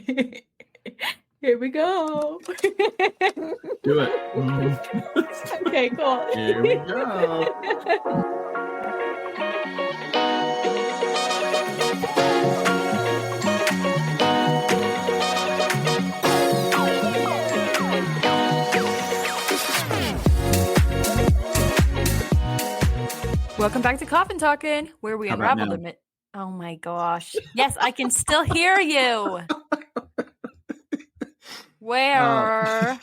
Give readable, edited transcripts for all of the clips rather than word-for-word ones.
Here we go. Do it. Okay, cool. Here we go. Welcome back to Coffin Talking, where we How about unravel now? the Oh my gosh. Yes, I can still hear you. Where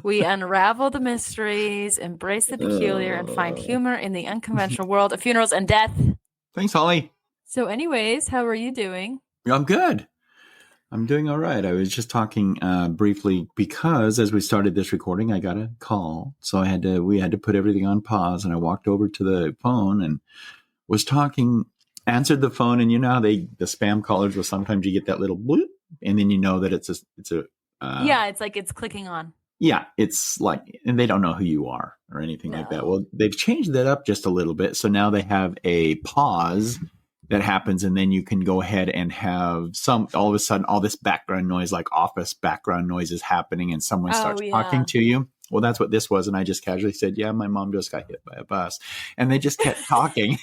we unravel the mysteries, embrace the peculiar, and find humor in the unconventional world of funerals and death. Thanks, Holly. So anyways, how are you doing? I'm good. I'm doing all right. I was just talking briefly because as we started this recording, I got a call. So we had to put everything on pause, and I walked over to the phone and was talking, answered the phone, and you know how the spam callers will sometimes you get that little bloop, and then you know that it's a yeah, it's like it's clicking on. Yeah, it's like, and they don't know who you are or anything like that. Well, they've changed that up just a little bit. So now they have a pause that happens, and then you can go ahead and have all of a sudden, all this background noise, like office background noise is happening, and someone starts talking to you. Well, that's what this was. And I just casually said, yeah, my mom just got hit by a bus. And they just kept talking.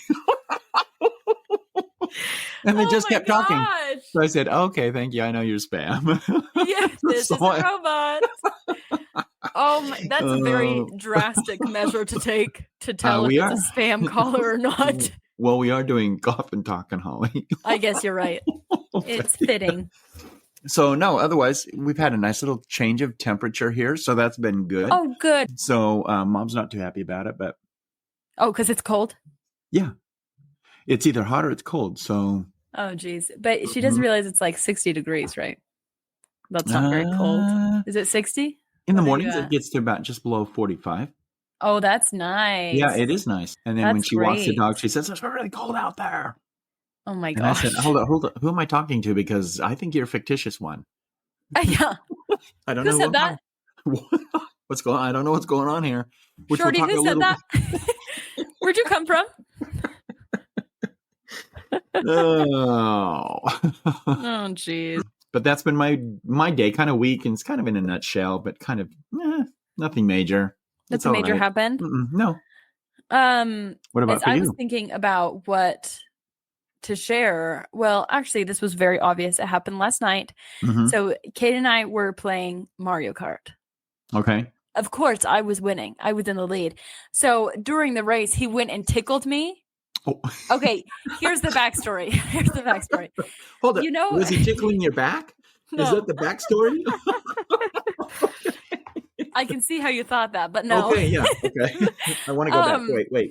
And they just kept talking. So I said, okay, thank you. I know you're spam. Yes, this is a robot. That's a very drastic measure to take to tell if it's a spam caller or not. Well, we are doing Coffin Talking, Holly. I guess you're right. It's fitting. So no, otherwise we've had a nice little change of temperature here. So that's been good. Oh, good. So mom's not too happy about it, but. Oh, because it's cold? Yeah. It's either hot or it's cold. So. Oh, geez. But she doesn't realize it's like 60 degrees, right? That's not very cold. Is it 60? In the mornings, it gets to about just below 45. Oh, that's nice. Yeah, it is nice. And then when she walks the dog, she says, it's really cold out there. Oh, my gosh. And I said, hold up. Who am I talking to? Because I think you're a fictitious one. Yeah. I don't know. Who said that? What's going on? I don't know what's going on here. Shorty, who said that? Where'd you come from? Oh, jeez. But that's been my day, kind of weak, and it's kind of in a nutshell, but kind of nothing major. That's a major happened? No. What about for you? I was thinking about what to share. Well, actually, this was very obvious. It happened last night. Mm-hmm. So Kate and I were playing Mario Kart. Okay. Of course, I was winning. I was in the lead. So during the race, he went and tickled me. Oh. Okay, here's the backstory. Hold on. Was he tickling your back? No. Is that the backstory? I can see how you thought that, but no. Okay, yeah. Okay. I want to go back.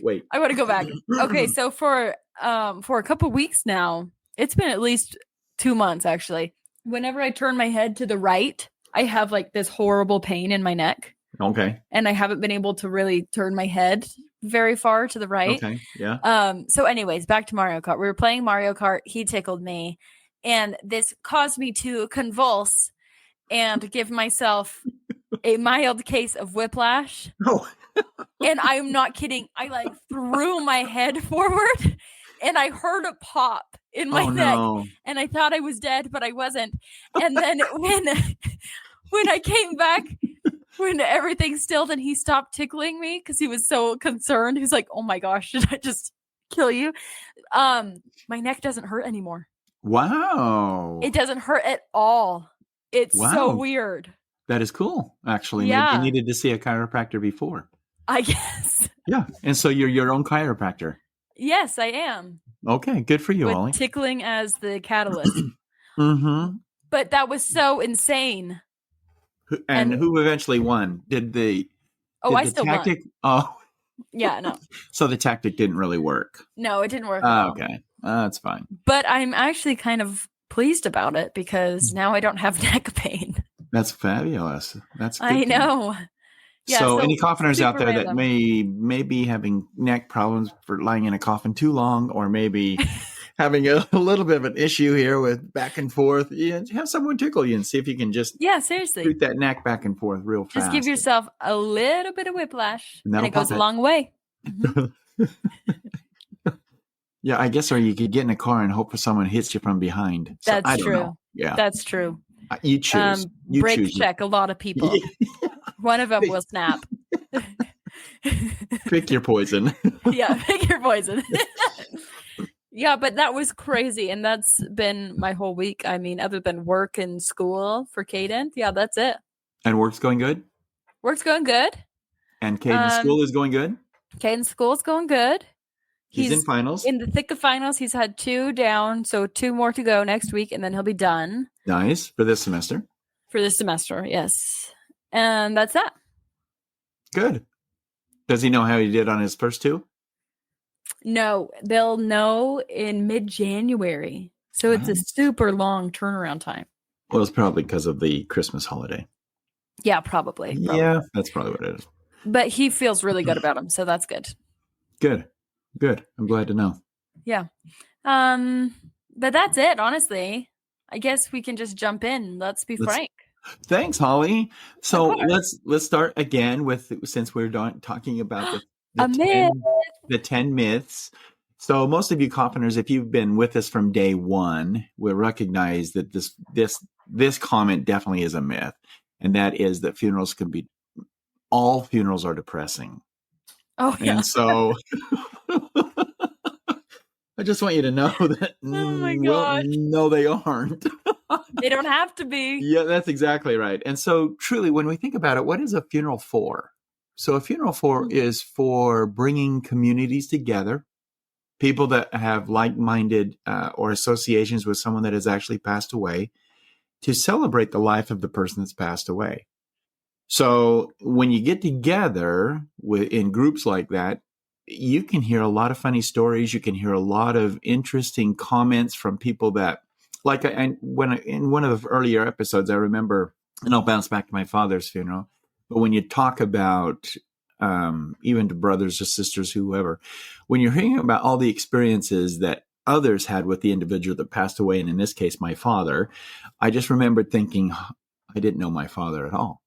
Wait. I want to go back. Okay, so for a couple weeks now, it's been at least 2 months actually. Whenever I turn my head to the right, I have like this horrible pain in my neck. Okay. And I haven't been able to really turn my head very far to the right. Okay. Yeah. So anyways, back to Mario Kart. We were playing Mario Kart. He tickled me, and this caused me to convulse and give myself a mild case of whiplash. Oh. And I'm not kidding. I like threw my head forward, and I heard a pop in my neck, and I thought I was dead, but I wasn't. And then when I came back, when everything stilled and he stopped tickling me because he was so concerned. He was like, oh my gosh, did I just kill you? My neck doesn't hurt anymore. Wow. It doesn't hurt at all. It's so weird. That is cool, actually. Yeah. You needed to see a chiropractor before. I guess. Yeah. And so you're your own chiropractor. Yes, I am. Okay. Good for you, with Ollie. Tickling as the catalyst. Mm-hmm. But that was so insane. And who eventually won? I still won. Oh. Yeah, no. So the tactic didn't really work. No, it didn't work at all. Okay. That's fine. But I'm actually kind of pleased about it because now I don't have neck pain. That's fabulous. That's good. I know. Yeah, so any coffiners out there that may be having neck problems for lying in a coffin too long, or maybe having a little bit of an issue here with back and forth, have someone tickle you and see if you can just seriously shoot that neck back and forth real fast. Just give yourself a little bit of whiplash, and it goes a long way. Mm-hmm. Yeah, I guess, or you could get in a car and hope for someone hits you from behind. That's true. Yeah. That's true. You choose. You Break choose. check a lot of people. One of them will snap. Pick your poison. Yeah, pick your poison. Yeah, but that was crazy. And that's been my whole week. I mean, other than work and school for Caden. Yeah, that's it. And work's going good? Work's going good. And Caden's school is going good? Caden's school's going good. He's in finals? In the thick of finals. He's had 2 down, so 2 more to go next week, and then he'll be done. Nice. For this semester? For this semester, yes. And that's that. Good. Does he know how he did on his first 2? No, they'll know in mid-January. So it's a super long turnaround time. Well, it's probably because of the Christmas holiday. Yeah, probably. Yeah, that's probably what it is. But he feels really good about him, so that's good. Good. I'm glad to know. Yeah. But that's it, honestly. I guess we can just jump in. Let's be frank. Thanks, Holly. So let's start again with, since we're talking about the 10 myths. So most of you coffiners, if you've been with us from day one, will recognize that this comment definitely is a myth, and that is that all funerals are depressing. Oh yeah. And so I just want you to know that oh my gosh. No, they aren't. They don't have to be. Yeah, that's exactly right. And so truly, when we think about it, what is a funeral for? So a funeral is for bringing communities together, people that have like-minded or associations with someone that has actually passed away, to celebrate the life of the person that's passed away. So when you get together in groups like that, you can hear a lot of funny stories. You can hear a lot of interesting comments from people that, like, in one of the earlier episodes, I remember, and I'll bounce back to my father's funeral, but when you talk about even to brothers or sisters, whoever, when you're hearing about all the experiences that others had with the individual that passed away, and in this case, my father, I just remembered thinking, I didn't know my father at all.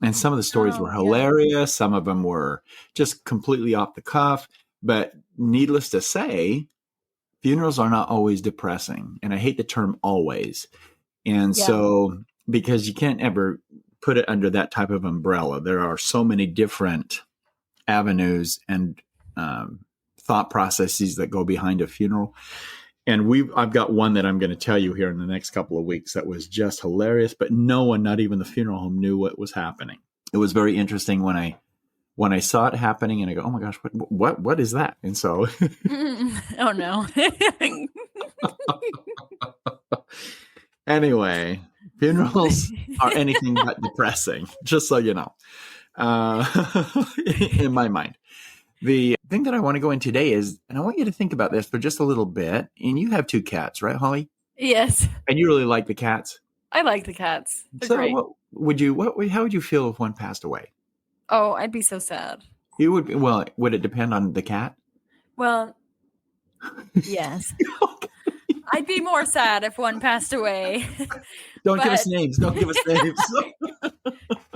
And some of the stories were hilarious. Yeah. Some of them were just completely off the cuff. But needless to say, funerals are not always depressing. And I hate the term always. And so, because you can't ever put it under that type of umbrella, there are so many different avenues and thought processes that go behind a funeral. And I've got one that I'm going to tell you here in the next couple of weeks that was just hilarious, but no one, not even the funeral home, knew what was happening. It was very interesting when I saw it happening, and I go, "Oh my gosh, what is that?" And so, oh no. Anyway, funerals are anything but depressing, just so you know, in my mind. The thing that I want to go in today is, and I want you to think about this for just a little bit. And you have 2 cats, right, Holly? Yes. And you really like the cats? I like the cats. They're so great. How would you feel if one passed away? Oh, I'd be so sad. You would. Well, would it depend on the cat? Well, yes. Okay. I'd be more sad if one passed away. Don't give us names. Don't give us names.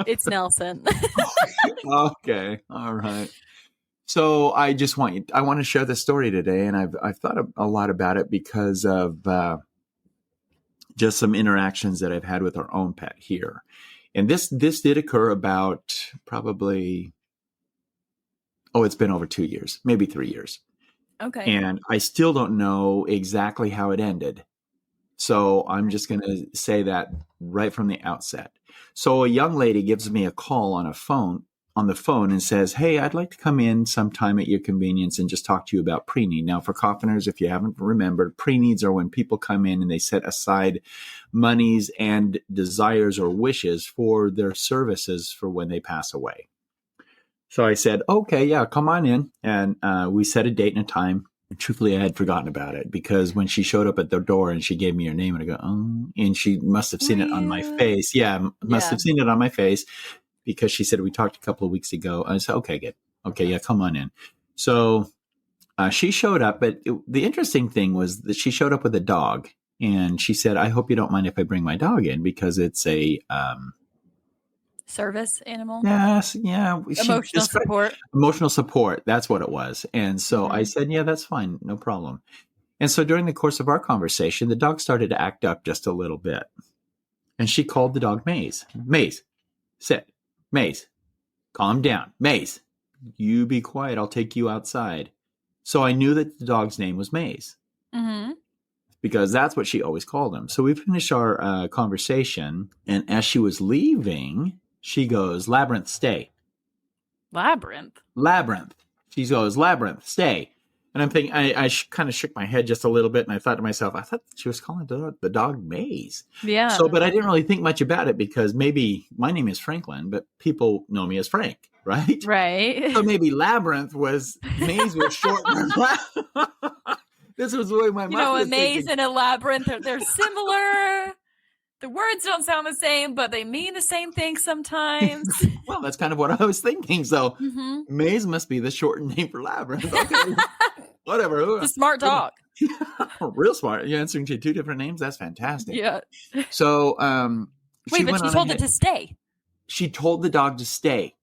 It's Nelson. Okay. All right. So I want to share this story today, and I've thought a lot about it because of just some interactions that I've had with our own pet here. And this did occur about probably, it's been over 2 years, maybe 3 years. Okay. And I still don't know exactly how it ended. So I'm just going to say that right from the outset. So a young lady gives me a call on the phone and says, "Hey, I'd like to come in sometime at your convenience and just talk to you about pre-need." Now, for coffiners, if you haven't remembered, pre-needs are when people come in and they set aside monies and desires or wishes for their services for when they pass away. So I said, "Okay, yeah, come on in." And we set a date and a time. Truthfully, I had forgotten about it because when she showed up at the door and she gave me her name, and I go, "Oh," and she must have seen it on my face. Yeah, must have seen it on my face. Because she said, "We talked a couple of weeks ago." I said, "Okay, good. Okay, yeah, come on in." So she showed up, but the interesting thing was that she showed up with a dog, and she said, "I hope you don't mind if I bring my dog in because it's a service animal." Yes, yeah. Emotional support. Emotional support. That's what it was. And so I said, "Yeah, that's fine. No problem." And so during the course of our conversation, the dog started to act up just a little bit. And she called the dog Maze. Maze, sit. Maze, calm down. Maze, you be quiet. I'll take you outside. So I knew that the dog's name was Maze. Mm-hmm. Because that's what she always called him. So we finished our conversation. And as she was leaving, she goes, Labyrinth, stay. Labyrinth? Labyrinth. She goes, Labyrinth, stay. And I'm thinking, I kind of shook my head just a little bit, and I thought to myself, I thought she was calling the dog Maze. Yeah. So, but I didn't really think much about it because maybe my name is Franklin, but people know me as Frank, right? Right. So maybe Labyrinth was, Maze was short for This was the way my mind was a maze thinking. and a labyrinth, they're similar. The words don't sound the same, but they mean the same thing sometimes. Well, that's kind of what I was thinking. So Maze must be the shortened name for Labyrinth. Okay. Whatever. The smart dog. Real smart. You're answering to two different names. That's fantastic. Yeah. So wait, but she told it to stay. She told the dog to stay.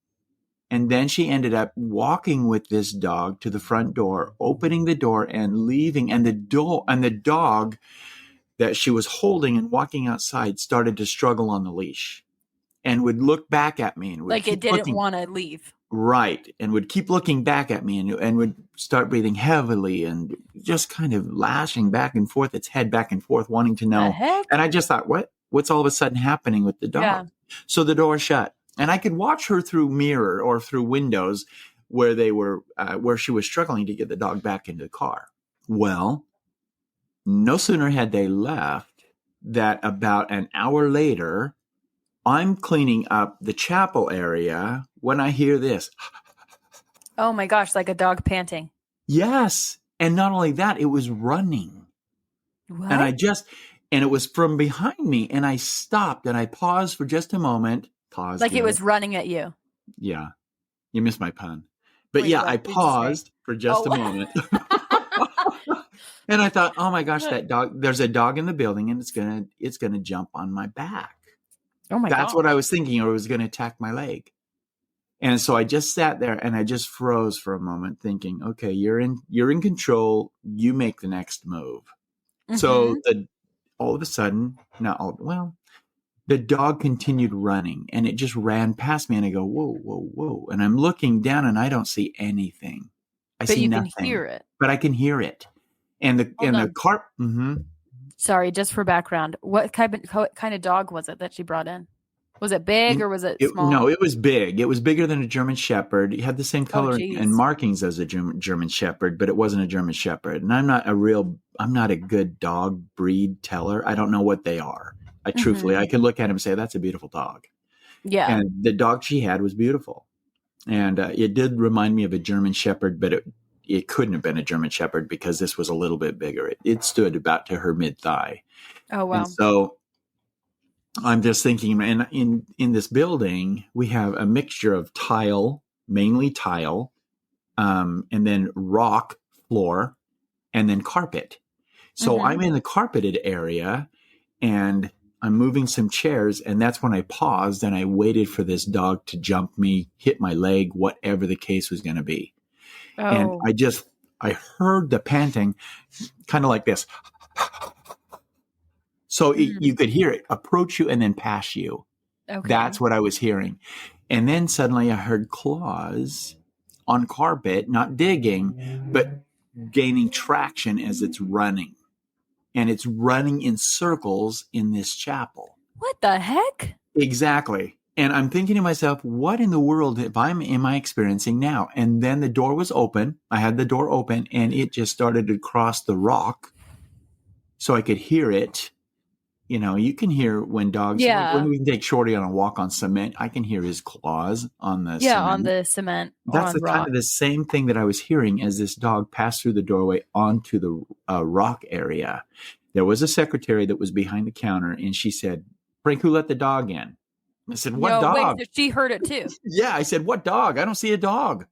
And then she ended up walking with this dog to the front door, opening the door and leaving. And the dog that she was holding and walking outside started to struggle on the leash and would look back at me. And would like it didn't want to leave. Right. And would keep looking back at me and would start breathing heavily and just kind of lashing back and forth, its head back and forth, wanting to know. And I just thought, what's all of a sudden happening with the dog? Yeah. So the door shut. And I could watch her through mirror or through windows where they were, where she was struggling to get the dog back into the car. Well, no sooner had they left that about an hour later, I'm cleaning up the chapel area when I hear this. Oh my gosh, like a dog panting. Yes. And not only that, it was running. What? And it was from behind me. And I stopped and I paused for just a moment. Like it was running at you. Yeah. You missed my pun. But I paused for just a moment. And I thought, oh my gosh, that dog, there's a dog in the building and it's gonna jump on my back. Oh my God. That's what I was thinking, or it was gonna attack my leg. And so I just sat there and I just froze for a moment thinking, okay, you're in control, you make the next move. So all of a sudden, the dog continued running and it just ran past me and I go, whoa, whoa, whoa. And I'm looking down and I don't see anything. I see nothing. Can hear it. But I can hear it. And the car. Sorry, just for background. What kind of dog was it that she brought in? Was it big or was it small? No, it was big. It was bigger than a German Shepherd. It had the same color and markings as a German Shepherd, but it wasn't a German Shepherd. And I'm not a good dog breed teller. I don't know what they are. Truthfully, I could look at him and say, that's a beautiful dog. Yeah. And the dog she had was beautiful. And it did remind me of a German Shepherd, but it couldn't have been a German Shepherd because this was a little bit bigger. It stood about to her mid-thigh. Oh, wow. And so I'm just thinking, and in this building, we have a mixture of tile, mainly tile, and then rock floor, and then carpet. So I'm in the carpeted area, and I'm moving some chairs, and that's when I paused and I waited for this dog to jump me, hit my leg, whatever the case was going to be. Oh. And I heard the panting kind of like this. So you could hear it approach you and then pass you. Okay. That's what I was hearing. And then suddenly I heard claws on carpet, not digging, but gaining traction as it's running. And it's running in circles in this chapel. What the heck? Exactly. And I'm thinking to myself, what in the world am I experiencing now? And then the door was open. I had the door open and it just started to cross the rock. So I could hear it. You know, you can hear when dogs, when we take Shorty on a walk on cement, I can hear his claws on the cement. Yeah, on the cement. That's kind of the same thing that I was hearing as this dog passed through the doorway onto the rock area. There was a secretary that was behind the counter, and she said, Frank, who let the dog in? I said, what dog? Wait, she heard it too. Yeah, I said, what dog? I don't see a dog.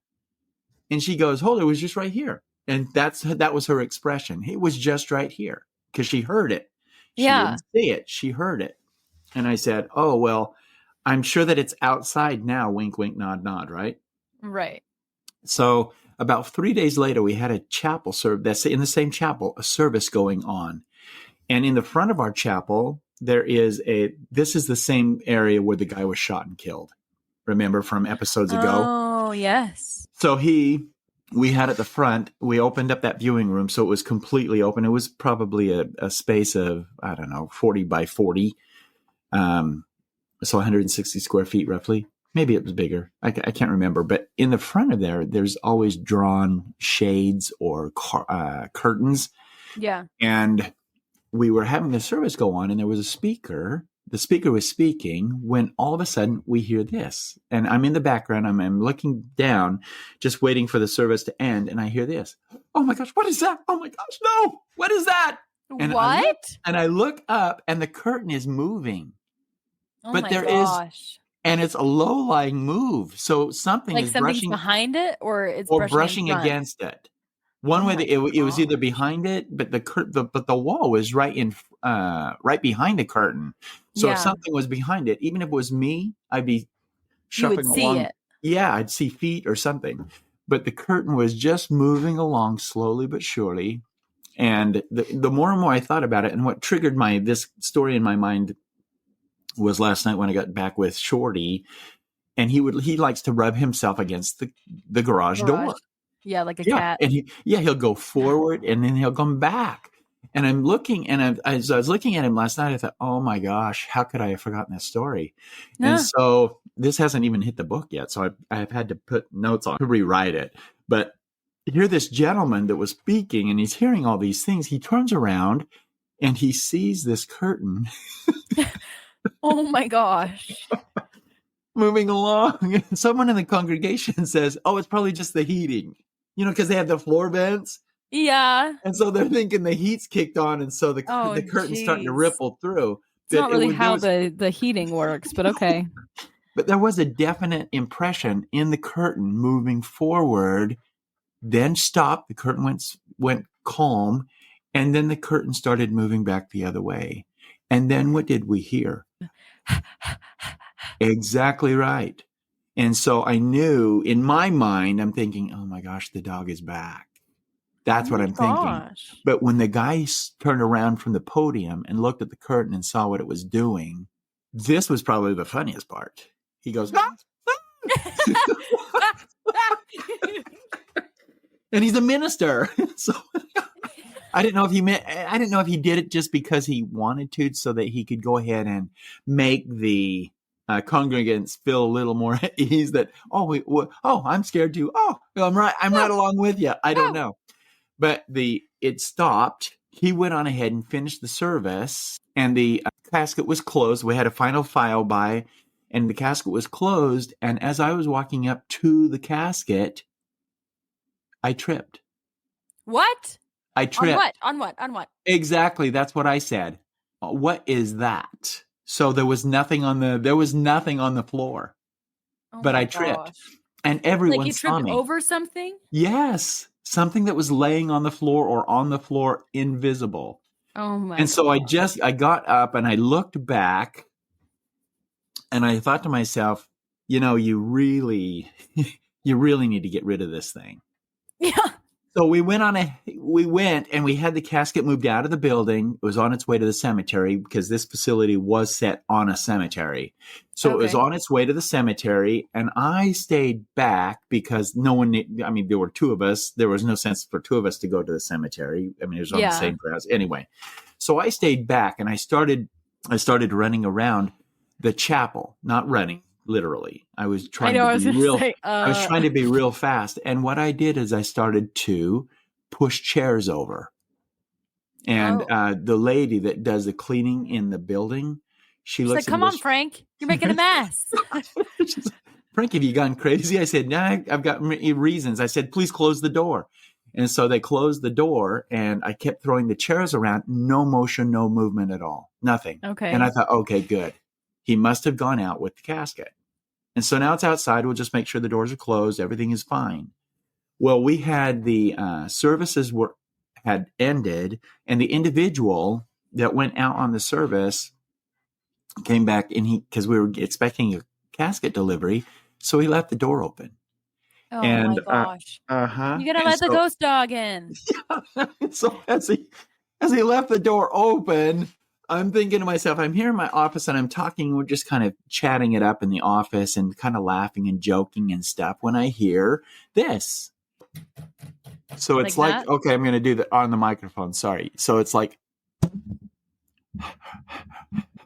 And she goes, it was just right here. And that was her expression. It was just right here because she heard it. She didn't see it. She heard it. And I said, oh, well, I'm sure that it's outside now. Wink, wink, nod, nod. Right. Right. So about 3 days later, we had a chapel that's in the same chapel, a service going on. And in the front of our chapel, this is the same area where the guy was shot and killed. Remember from episodes ago? Oh, yes. So we had at the front, we opened up that viewing room. So it was completely open. It was probably a space of, I don't know, 40 by 40. So 160 square feet roughly. Maybe it was bigger. I can't remember. But in the front of there's always drawn shades or curtains. Yeah. And we were having the service go on, and there was a speaker. The speaker was speaking when all of a sudden we hear this. And I'm in the background. I'm looking down, just waiting for the service to end. And I hear this. Oh my gosh, what is that? Oh my gosh, no, what is that? And what? I look up, and the curtain is moving. Oh but my there gosh. is, and it's a low-lying move. So something's brushing behind it, or it's brushing against it. One way it was either behind it, but the wall was right behind the curtain. So if something was behind it, even if it was me, I'd be shuffling along. You would see it. Yeah, I'd see feet or something. But the curtain was just moving along slowly but surely. And the more and more I thought about it, and what triggered this story in my mind was last night when I got back with Shorty, and he likes to rub himself against the garage door. Yeah, like a cat. And he'll go forward and then he'll come back. And I'm looking, and as I was looking at him last night, I thought, oh my gosh, how could I have forgotten this story? Yeah. And so this hasn't even hit the book yet. So I've had to put notes on to rewrite it. But here, this gentleman that was speaking, and he's hearing all these things. He turns around and he sees this curtain. Oh my gosh. Moving along. And someone in the congregation says, oh, it's probably just the heating, because they have the floor vents. Yeah. And so they're thinking the heat's kicked on. And so the curtain's starting to ripple through. It's not really how the heating works, but okay. But there was a definite impression in the curtain moving forward, then stopped. The curtain went calm. And then the curtain started moving back the other way. And then what did we hear? Exactly right. And so I knew in my mind, I'm thinking, oh my gosh, the dog is back. That's what I'm thinking. But when the guy turned around from the podium and looked at the curtain and saw what it was doing, this was probably the funniest part. He goes, and he's a minister. So I didn't know if he did it just because he wanted to, so that he could go ahead and make the congregants feel a little more at ease. That I'm scared too. Oh, I'm right along with you. I don't know, but it stopped. He went on ahead and finished the service, and the casket was closed. We had a final file by, and the casket was closed. And as I was walking up to the casket, I tripped. What? I tripped. On what? Exactly. That's what I said. What is that? So there was nothing on the floor, but I tripped, and everyone saw me. Over something? Yes. Something that was laying on the floor or on the floor, invisible. Oh my! And so I got up and I looked back, and I thought to myself, you really need to get rid of this thing. Yeah. So we went and we had the casket moved out of the building. It was on its way to the cemetery because this facility was set on a cemetery. So It was on its way to the cemetery, and I stayed back because there were two of us. There was no sense for two of us to go to the cemetery. It was on the same grounds. Anyway, so I stayed back and I started running around the chapel, not running. Literally, I was trying to be real fast. And what I did is I started to push chairs over. And the lady that does the cleaning in the building, she's like, "Come on, Frank, you're making a mess." Frank, have you gone crazy? I said, "Nah, I've got reasons." I said, "Please close the door." And so they closed the door, and I kept throwing the chairs around. No motion, no movement at all. Nothing. Okay. And I thought, okay, good. He must have gone out with the casket. And so now it's outside. We'll just make sure the doors are closed. Everything is fine. Well, we had the services had ended, and the individual that went out on the service came back, and because we were expecting a casket delivery, so he left the door open. Oh my And gosh. You gotta and let the so ghost dog in. so as he left the door open, I'm thinking to myself, I'm here in my office and I'm talking, we're just kind of chatting it up in the office and kind of laughing and joking and stuff when I hear this. So it's like okay, I'm going to do that on the microphone. Sorry. So it's like,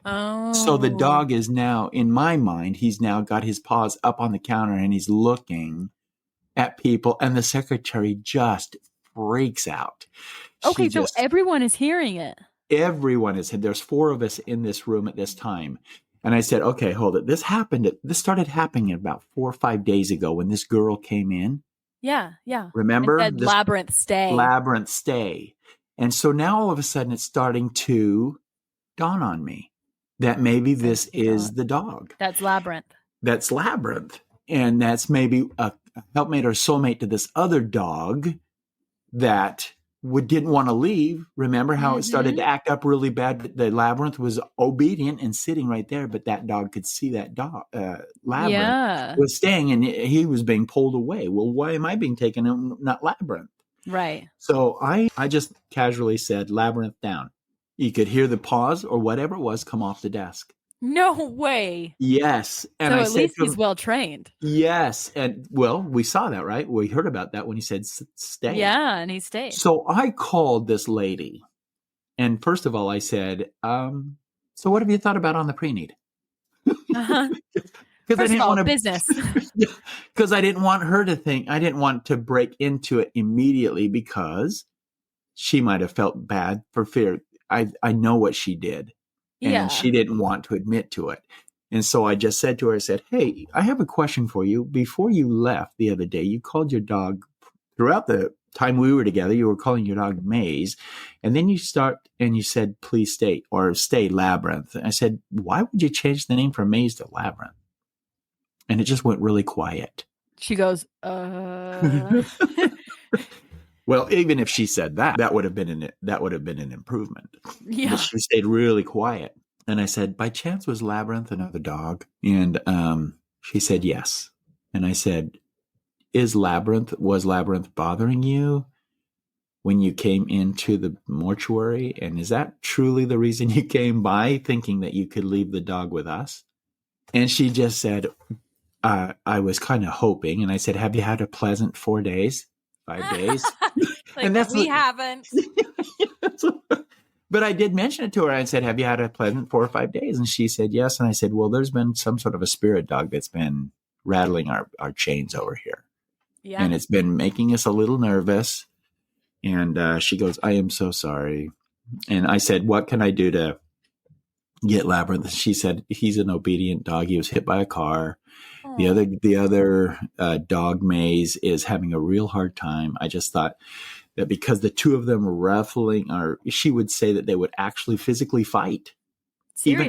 so the Oh. dog is now, in my mind, he's now got his paws up on the counter and he's looking at people, and the secretary just freaks out. She Okay, so just, everyone is hearing it. everyone is, there's 4 of us in this room at this time. And I said, okay, hold it. This started happening about 4 or 5 days ago when this girl came in. Yeah, yeah. And Remember? said This labyrinth stay. labyrinth stay. And so now all of a sudden it's starting to dawn on me that maybe this is the dog. That's labyrinth. That's labyrinth. And that's maybe a helpmate or soulmate to this other dog that didn't want to leave. Remember how it started to act up really bad? The labyrinth was obedient and sitting right there, but that dog could see that dog labyrinth was staying, and he was being pulled away. Well, why am I being taken and not labyrinth? Right. So I just casually said labyrinth down. You could hear the pause or whatever it was come off the desk. No way. Yes. And so I at said least he's well trained. Yes. And well, we saw that, right? We heard about that when he said stay. Yeah, and he stayed. So I called this lady. And first of all, I said, so what have you thought about on the pre-need? Uh-huh. Because I didn't want to business. Because I didn't want her to think, I didn't want to break into it immediately because she might have felt bad for fear. I know what she did. And she didn't want to admit to it. And so I just said to her, I said, hey, I have a question for you. Before you left the other day, you called your dog throughout the time we were together. You were calling your dog Maze. And then you said, please stay, or stay Labyrinth. And I said, why would you change the name from Maze to Labyrinth? And it just went really quiet. She goes, Well, even if she said that would have been an improvement. Yeah. But she stayed really quiet. And I said, by chance was Labyrinth another dog? And she said yes. And I said, was Labyrinth bothering you when you came into the mortuary? And is that truly the reason you came by, thinking that you could leave the dog with us? And she just said, I was kind of hoping. And I said, have you had a pleasant 4 days? 5 days? Like, and we haven't. But I did mention it to her. I said, have you had a pleasant 4 or 5 days? And she said, yes. And I said, well, there's been some sort of a spirit dog that's been rattling our chains over here. Yeah. And it's been making us a little nervous. And she goes, I am so sorry. And I said, what can I do to get Labyrinth? She said, he's an obedient dog. He was hit by a car. Aww. The other dog, Maze, is having a real hard time. I just thought that because the two of them were ruffling, or she would say that they would actually physically fight. Seriously?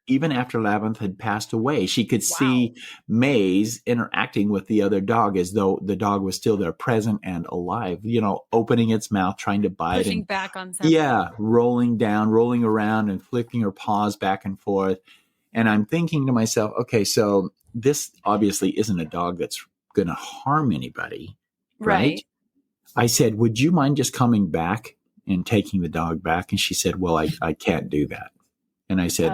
Even after Labyrinth had passed away, she could see Maze interacting with the other dog as though the dog was still there, present and alive, opening its mouth, trying to bite. Pushing back on something. Yeah, rolling around and flicking her paws back and forth. And I'm thinking to myself, okay, so this obviously isn't a dog that's going to harm anybody, right? I said, would you mind just coming back and taking the dog back? And she said, well, I can't do that. And I said,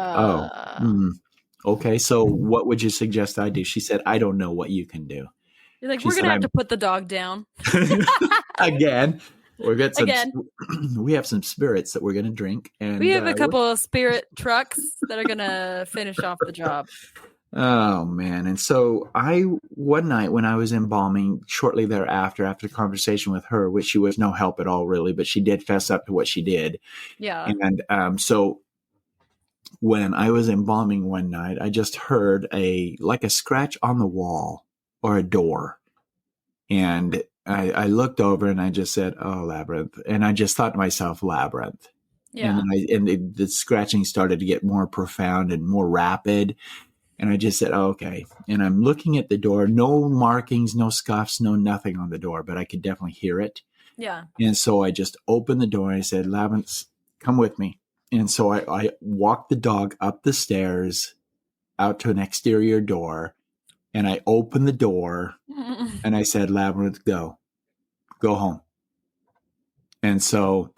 okay, so what would you suggest I do? She said, I don't know what you can do. You're like, we're going to have to put the dog down. Again. We have some spirits that we're going to drink. And we have a couple of spirit trucks that are going to finish off the job. Oh, man. And so one night when I was embalming, shortly thereafter, after a conversation with her, which she was no help at all, really, but she did fess up to what she did. Yeah. And so when I was embalming one night, I just heard a scratch on the wall or a door. And I looked over and I just said, oh, Labyrinth. And I just thought to myself, Labyrinth. Yeah. And the scratching started to get more profound and more rapid. And I just said, oh, okay. And I'm looking at the door, no markings, no scuffs, no nothing on the door, but I could definitely hear it. Yeah. And so I just opened the door and I said, Labyrinth, come with me. And so I walked the dog up the stairs out to an exterior door. And I opened the door and I said, Labyrinth, go home. And so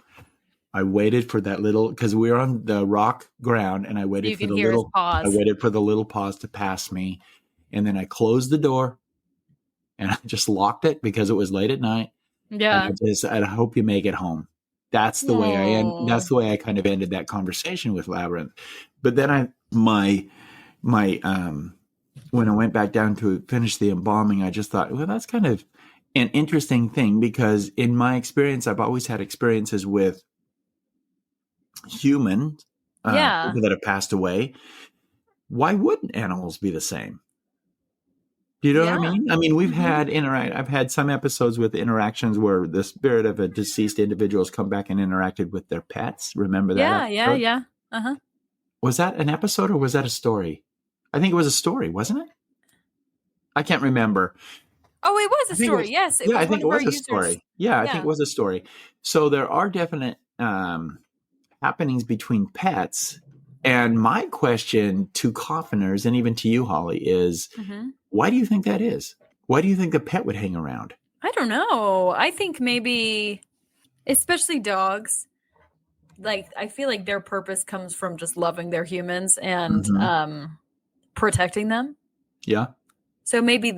I waited for that little, because we were on the rock ground, and I waited for the little pause to pass me. And then I closed the door and I just locked it because it was late at night. Yeah. And I hope you make it home. That's the way that's the way I kind of ended that conversation with Labyrinth. But then when I went back down to finish the embalming, I just thought, well, that's kind of an interesting thing, because in my experience, I've always had experiences with humans that have passed away. Why wouldn't animals be the same? Do you know what I mean? I mean, I've had some episodes with interactions where the spirit of a deceased individual has come back and interacted with their pets. Remember that? Yeah. Uh-huh. Was that an episode or was that a story? I think it was a story, wasn't it? I can't remember. Oh, it was a story. Yes. Yeah, I think it was a story. Yeah, I think it was a story. So there are definite happenings between pets. And my question to coffiners, and even to you, Holly, is why do you think that is? Why do you think the pet would hang around? I don't know. I think maybe, especially dogs, like I feel like their purpose comes from just loving their humans and protecting them. Yeah. So maybe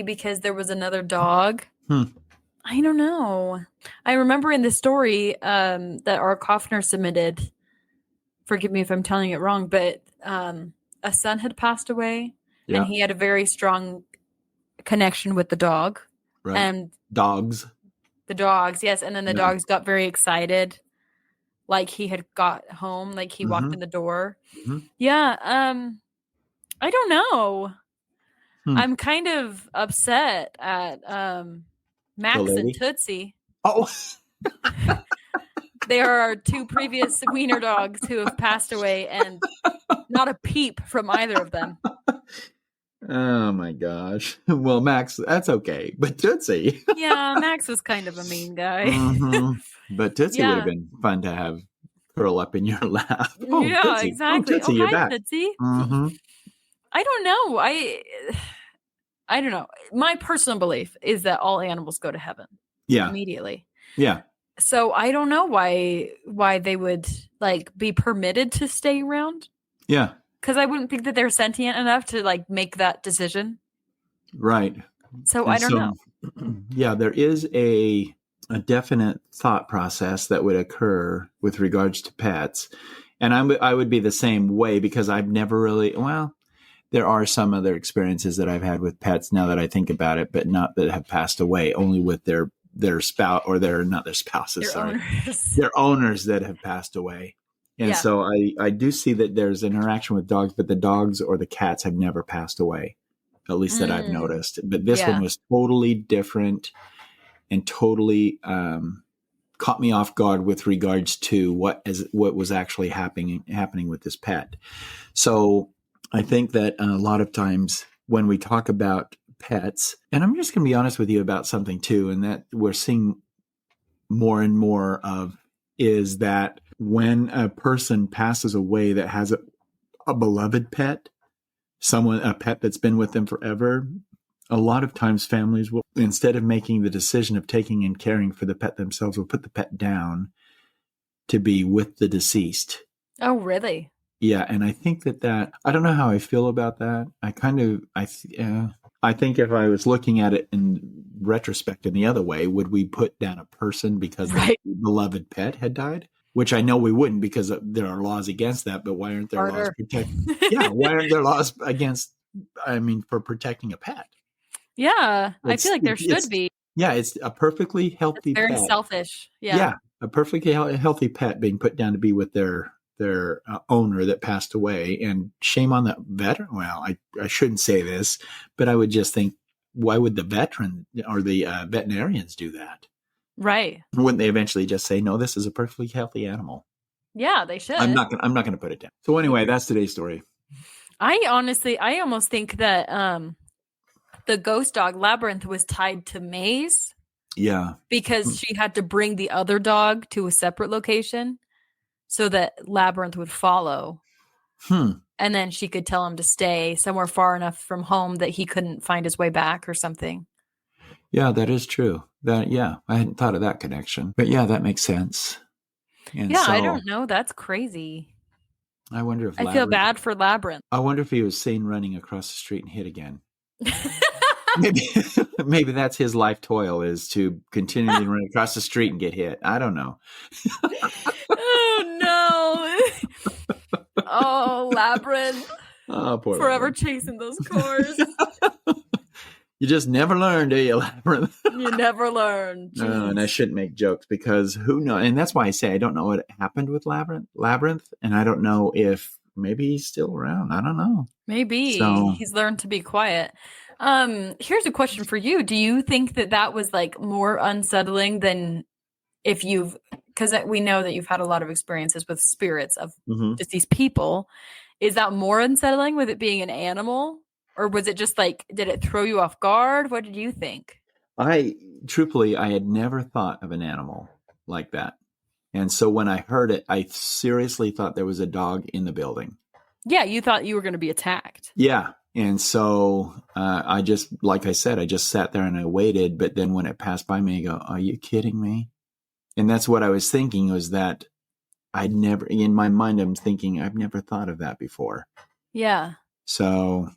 because there was another dog. I don't know. I remember in the story that our coffiner submitted, forgive me if I'm telling it wrong, but a son had passed away and he had a very strong connection with the dog. Right. And the dogs, yes. And then the dogs got very excited. Like he had got home, like he walked in the door. Yeah. I don't know. I'm kind of upset at Max and Tootsie. Oh, They are our two previous wiener dogs who have passed away, and not a peep from either of them. Oh my gosh. Well, Max, that's okay. But Tootsie. Yeah, Max was kind of a mean guy. But Tootsie would have been fun to have curl up in your lap. Oh, yeah, Tootsie. Exactly. Tootsie, you're back. Tootsie. I don't know. I don't know. My personal belief is that all animals go to heaven. Yeah. Immediately. Yeah. So I don't know why they would like be permitted to stay around. Yeah. Because I wouldn't think that they're sentient enough to like make that decision. Right. So I don't know. Yeah, there is a definite thought process that would occur with regards to pets. And I would be the same way, because I've never really, there are some other experiences that I've had with pets now that I think about it, but not that have passed away, only with their spouse, or not their spouses, their owners that have passed away. And so I do see that there's interaction with dogs, but the dogs or the cats have never passed away, at least that I've noticed. But this one was totally different and totally caught me off guard with regards to what was actually happening with this pet. So I think that a lot of times when we talk about pets, and I'm just going to be honest with you about something too, and that we're seeing more and more of, is that when a person passes away that has a beloved pet, a pet that's been with them forever, a lot of times families will, instead of making the decision of taking and caring for the pet themselves, will put the pet down to be with the deceased. Oh, really? Yeah. And I think that I don't know how I feel about that. I think if I was looking at it in retrospect in the other way, would we put down a person because their beloved pet had died? Which I know we wouldn't, because there are laws against that. But why aren't there laws why aren't there laws for protecting a pet? Yeah, I feel like there should be. Yeah, it's a perfectly healthy pet. Very selfish. Yeah, a perfectly healthy pet being put down to be with their owner that passed away. And shame on the veteran. Well, I shouldn't say this, but I would just think, why would the veteran or the veterinarians do that? Right. Wouldn't they eventually just say, no, this is a perfectly healthy animal? Yeah, they should. I'm not going to put it down. So anyway, that's today's story. I almost think that the ghost dog Labyrinth was tied to Maze. Yeah. Because she had to bring the other dog to a separate location so that Labyrinth would follow. And then she could tell him to stay somewhere far enough from home that he couldn't find his way back or something. Yeah, that is true. I hadn't thought of that connection. But yeah, that makes sense. And Yeah, so I don't know. That's crazy. I wonder if I feel bad for Labyrinth. I wonder if he was seen running across the street and hit again. Maybe that's his life toil, is to continually run across the street and get hit. I don't know. Oh no. Oh, Labyrinth. Oh, poor Forever Labyrinth. chasing those cars. You just never learn, do you, Labyrinth? You never learn. And I shouldn't make jokes because who knows? And that's why I say I don't know what happened with Labyrinth, and I don't know if maybe he's still around. I don't know. Maybe he's learned to be quiet. Here's a question for you. Do you think that was like more unsettling than if because we know that you've had a lot of experiences with spirits of deceased people. Is that more unsettling with it being an animal? Or was it just like, did it throw you off guard? What did you think? Truthfully, I had never thought of an animal like that. And so when I heard it, I seriously thought there was a dog in the building. Yeah, you thought you were going to be attacked. Yeah. And so I just, like I said, I just sat there and I waited. But then when it passed by me, I go, are you kidding me? And that's what I was thinking, was that in my mind, I'm thinking, I've never thought of that before. Yeah. So,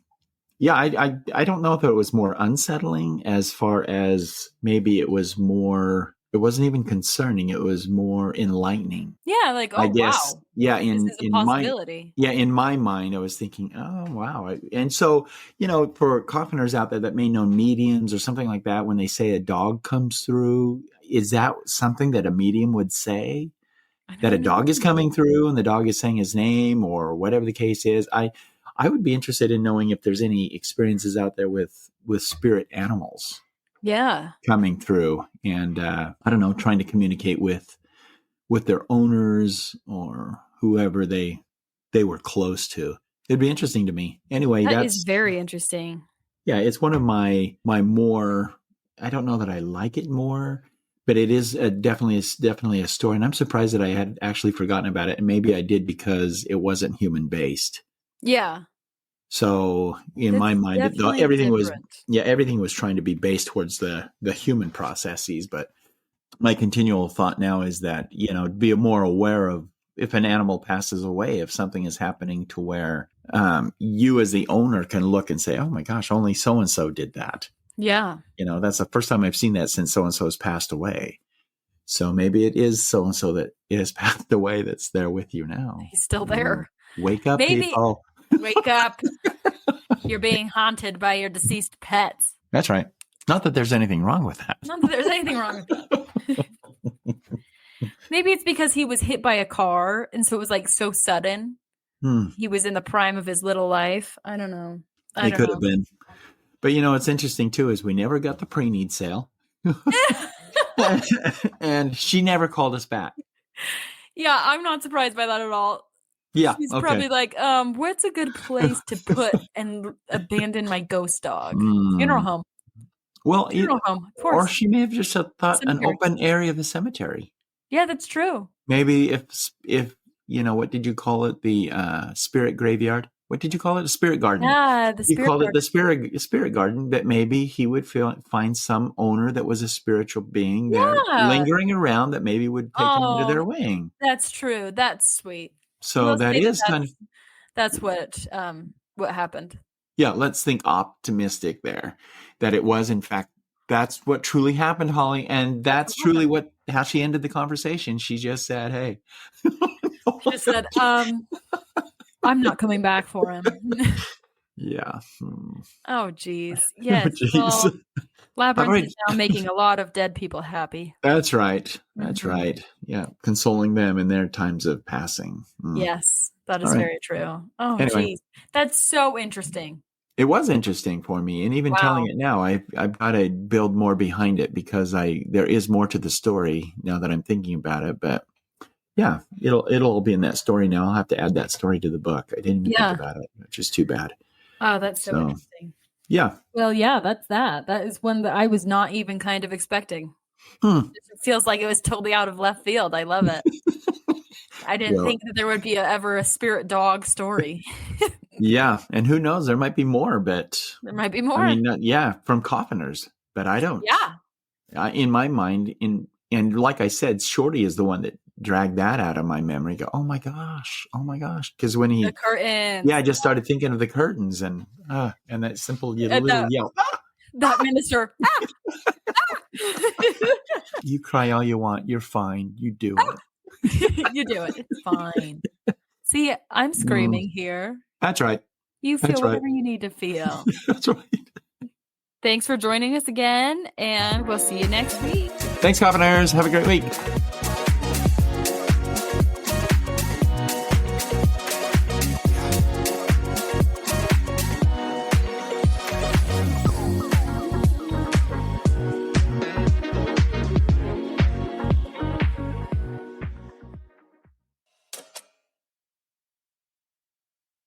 yeah, I don't know if it was more unsettling as far as maybe it wasn't even concerning. It was more enlightening. Yeah. Like, oh, I guess, wow. Yeah. This is a possibility. In my mind, I was thinking, oh, wow. And so, for coffiners out there that may know mediums or something like that, when they say a dog comes through, is that something that a medium would say? That a dog is coming through and the dog is saying his name or whatever the case is? I would be interested in knowing if there's any experiences out there with spirit animals. Yeah. Coming through and, I don't know, trying to communicate with their owners or whoever they were close to. It'd be interesting to me. Anyway, that is very interesting. Yeah. It's one of my more, I don't know that I like it more, but it is definitely a story. And I'm surprised that I had actually forgotten about it. And maybe I did because it wasn't human based. Yeah. So in my mind, everything was trying to be based towards the human processes. But my continual thought now is that, be more aware of if an animal passes away, if something is happening to where you as the owner can look and say, oh my gosh, only so-and-so did that. Yeah. That's the first time I've seen that since so-and-so has passed away. So maybe it is so-and-so that has passed away that's there with you now. He's still there. Wake up, people. Wake up. You're being haunted by your deceased pets. That's right. Not that there's anything wrong with that. Not that there's anything wrong with that. Maybe it's because he was hit by a car, and so it was like so sudden. He was in the prime of his little life. I don't know. It could have been. But what's interesting too is we never got the pre-need sale. And she never called us back. Yeah, I'm not surprised by that at all. Yeah. She's probably like, what's a good place to put and abandon my ghost dog? Funeral home. Well, funeral home, of course. Or she may have just thought an open area of the cemetery. Yeah, that's true. Maybe if what did you call it? The spirit graveyard. What did you call it? A spirit garden. Yeah, the spirit garden. You called it the spirit garden. That maybe he would find some owner that was a spiritual being there lingering around that maybe would take him under their wing. That's true. That's sweet. So that's what happened. Yeah, let's think optimistic there. That it was in fact that's what truly happened, Holly, and that's truly how she ended the conversation. She just said, "Hey." She just said, I'm not coming back for him. Yeah. Oh, geez. Yes. Oh, geez. Well, Labyrinth is now making a lot of dead people happy. That's right. That's right. Yeah. Consoling them in their times of passing. Yes. That is very true. Oh, anyway. Geez. That's so interesting. It was interesting for me. And even telling it now, I've got to build more behind it because there is more to the story now that I'm thinking about it. But yeah, it'll all be in that story now. I'll have to add that story to the book. I didn't even think about it, which is too bad. Oh, that's so interesting. Yeah. Well, yeah, that's that. That is one that I was not even kind of expecting. It feels like it was totally out of left field. I love it. I didn't think that there would be ever a spirit dog story. Yeah, and who knows? There might be more, but there might be more. I mean, from coffiners, but I don't. Yeah. In my mind, and like I said, Shorty is the one that dragged that out of my memory. Go, oh my gosh, because when he the curtains, I just started thinking of the curtains and that simple little yell. That minister. You cry all you want. You're fine. You do it. You do it. It's fine. See, I'm screaming here. That's right. You feel whatever you need to feel. That's right. Thanks for joining us again, and we'll see you next week. Thanks, Coffiners. Have a great week.